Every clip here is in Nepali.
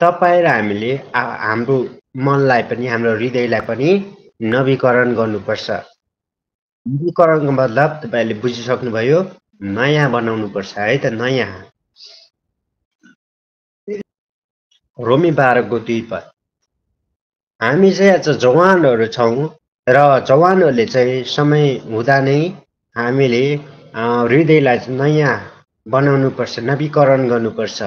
तपाईँ र हामीले हाम्रो मनलाई पनि हाम्रो हृदयलाई पनि नवीकरण गर्नुपर्छ। नवीकरणको मतलब तपाईँले बुझिसक्नुभयो, नयाँ बनाउनुपर्छ है त, नयाँ। रोमी 12:2 हामी चाहिँ आज जवानहरू छौँ र जवानहरूले चाहिँ समय हुँदा नै हामीले हृदयलाई नयाँ बनाउनुपर्छ, नवीकरण गर्नुपर्छ।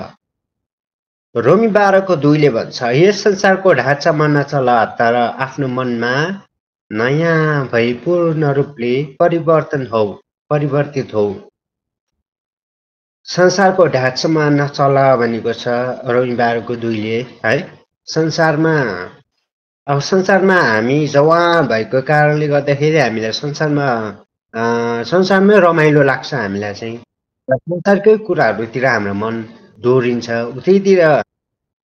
रोमी 12:2 भन्छ, यस संसारको ढाँचामा नचल तर आफ्नो मनमा नयाँ भई पूर्ण रूपले परिवर्तित हौ। संसारको ढाँचामा नचल भनेको छ रोमी 12:2 है। संसारमा हामी जवान भएको कारणले गर्दाखेरि हामीलाई संसारमै रमाइलो लाग्छ हामीलाई चाहिँ। संसारकै कुराहरूतिर हाम्रो मन दोहोरिन्छ, उतैतिर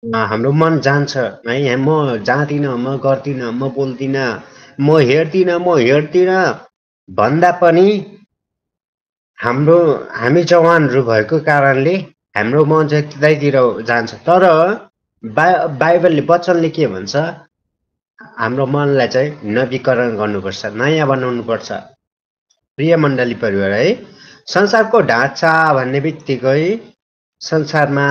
हाम्रो मन जान्छ है। म जाँदिनँ, म गर्दिनँ, म बोल्दिनँ, म हेर्दिनँ भन्दा पनि हामी जवानहरू भएको कारणले हाम्रो मन चाहिँ त्यतैतिर जान्छ। तर बाइबलले वचनले के भन्छ, हाम्रो मनलाई चाहिँ नवीकरण गर्नुपर्छ, नयाँ बनाउनुपर्छ। प्रिय मण्डली परिवार है, संसारको ढाँचा भन्ने बित्तिकै संसारमा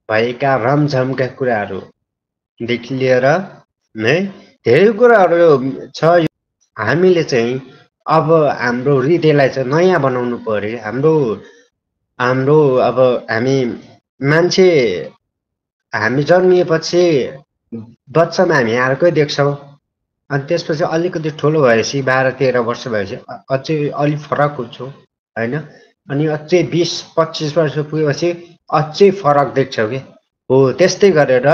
भएका रमझमका कुराहरूदेखि लिएर है धेरै कुराहरू छ। हामीले चाहिँ अब हाम्रो हृदयलाई चाहिँ नयाँ बनाउनु पर्यो। हाम्रो अब हामी जन्मिएपछि बच्चामा हामी अर्कै देख्छौँ, अनि त्यसपछि अलिकति ठुलो भएपछि 12-13 वर्ष भएपछि अझै अलिक फरक हुन्छ होइन। अनि अझै 20-25 वर्ष पुगेपछि अझै फरक देख्छौँ कि हो। त्यस्तै गरेर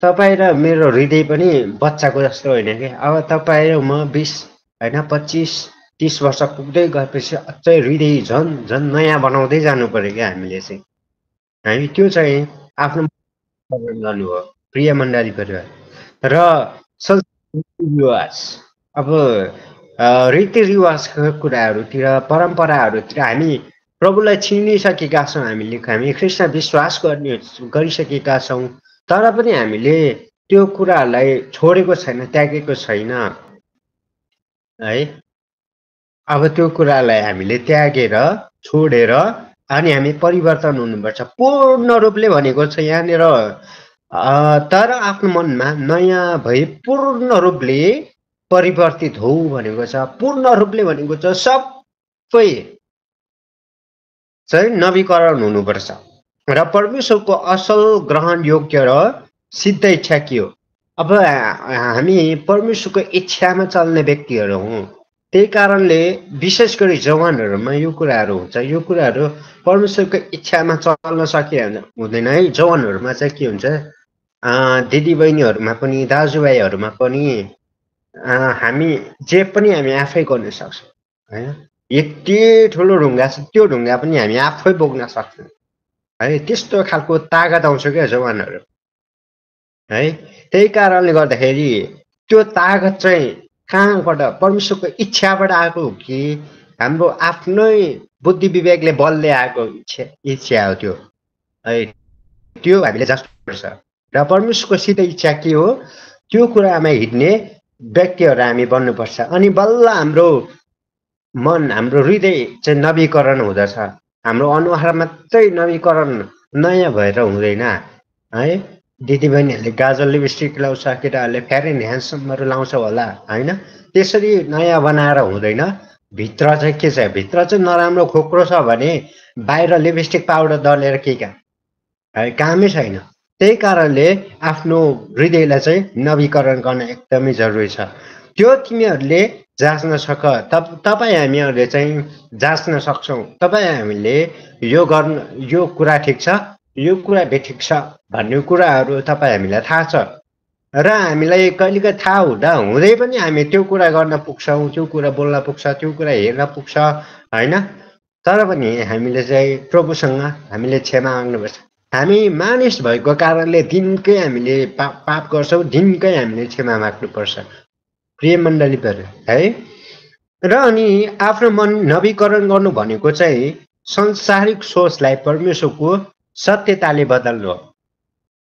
तपाईँ र मेरो हृदय पनि बच्चाको जस्तो होइन कि। अब तपाईँ र म 20 होइन 25-30 वर्ष पुग्दै गएपछि अझै हृदय झन् नयाँ बनाउँदै जानु पर्यो क्या हामीले चाहिँ हामी। त्यो चाहिँ आफ्नो गर्नु हो प्रिय मण्डली परिवार। र रीतिरिवाज, अब रीतिरिवाजका कुराहरूतिर, परम्पराहरूतिर हामी प्रभुलाई चिनिसकेका छौँ। हामी ख्रिस्टमा विश्वास गरिसकेका छौँ, तर पनि हामीले त्यो कुराहरूलाई छोडेको छैन, त्यागेको छैन है। अब त्यो कुरालाई हामीले त्यागेर छोडेर अनि हामी परिवर्तन हुनुपर्छ पूर्ण रूपले भनेको छ यहाँनिर। तर आफ्नो मनमा नयाँ भई पूर्ण रूपले परिवर्तित हौ भनेको छ। पूर्ण रूपले भनेको छ सबै चाहिँ नवीकरण हुनुपर्छ। र परमेश्वरको असल ग्रहण योग्य र सिद्ध इच्छा के हो? अब हामी परमेश्वरको इच्छामा चल्ने व्यक्तिहरू हौँ। त्यही कारणले विशेष गरी जवानहरूमा यो कुराहरू हुन्छ। यो कुराहरू परमेश्वरको इच्छामा चल्न सके हुँदैन है। जवानहरूमा चाहिँ के हुन्छ, दिदीबहिनीहरूमा पनि दाजुभाइहरूमा पनि हामी जे पनि हामी आफै गर्न सक्छौँ होइन। यति ठुलो ढुङ्गा छ, त्यो ढुङ्गा पनि हामी आफै बोक्न सक्छौँ है। त्यस्तो खालको तागत आउँछ क्या जवानहरू है। त्यही कारणले गर्दाखेरि त्यो तागत चाहिँ कहाँबाट, परमेश्वरको इच्छाबाट आएको हो कि हाम्रो आफ्नै बुद्धि विवेकले बलले आएको इच्छा हो त्यो है। त्यो हामीले जान्नुपर्छ। र परमेश्वरको सिधै इच्छा के हो त्यो कुरामा हिँड्ने व्यक्तिहरू हामी बन्नुपर्छ। अनि बल्ल हाम्रो मन, हाम्रो हृदय चाहिँ नवीकरण हुँदछ। हाम्रो अनुहार मात्रै नवीकरण नयाँ भएर हुँदैन है। दिदीबहिनीहरूले गाजल लिपस्टिक लाउँछ, केटाहरूले फेयर एन्ड ह्यान्डसमहरू लाउँछ होला होइन। त्यसरी नयाँ बनाएर हुँदैन। भित्र चाहिँ के छ, भित्र चाहिँ नराम्रो खोक्रो छ भने बाहिर लिपस्टिक पाउडर दलेर के कामै छैन। त्यही कारणले आफ्नो हृदयलाई चाहिँ नवीकरण गर्न एकदमै जरुरी छ। त्यो तिमीहरूले जाँच्न तपाईँ हामीहरूले चाहिँ जाँच्न सक्छौँ। तपाईँ हामीले यो कुरा ठिक छ, यो कुरा बेठिक छ भन्ने कुराहरू तपाईँ हामीलाई थाहा छ। र हामीलाई कहिलेकाहीँ थाहा हुँदै पनि हामी त्यो कुरा गर्न पुग्छौँ, त्यो कुरा बोल्न पुग्छ, त्यो कुरा हेर्न पुग्छ होइन। तर पनि हामीले चाहिँ प्रभुसँग हामीले क्षमा माग्नुपर्छ। हामी मानिस भएको कारणले दिनकै हामीले पाप गर्छौँ, दिनकै हामीले क्षमा माग्नुपर्छ प्रिय मण्डली है। र अनि आफ्नो मन नवीकरण गर्नु भनेको चाहिँ संसारिक सोचलाई परमेश्वरको सत्यताले बदल्नु हो।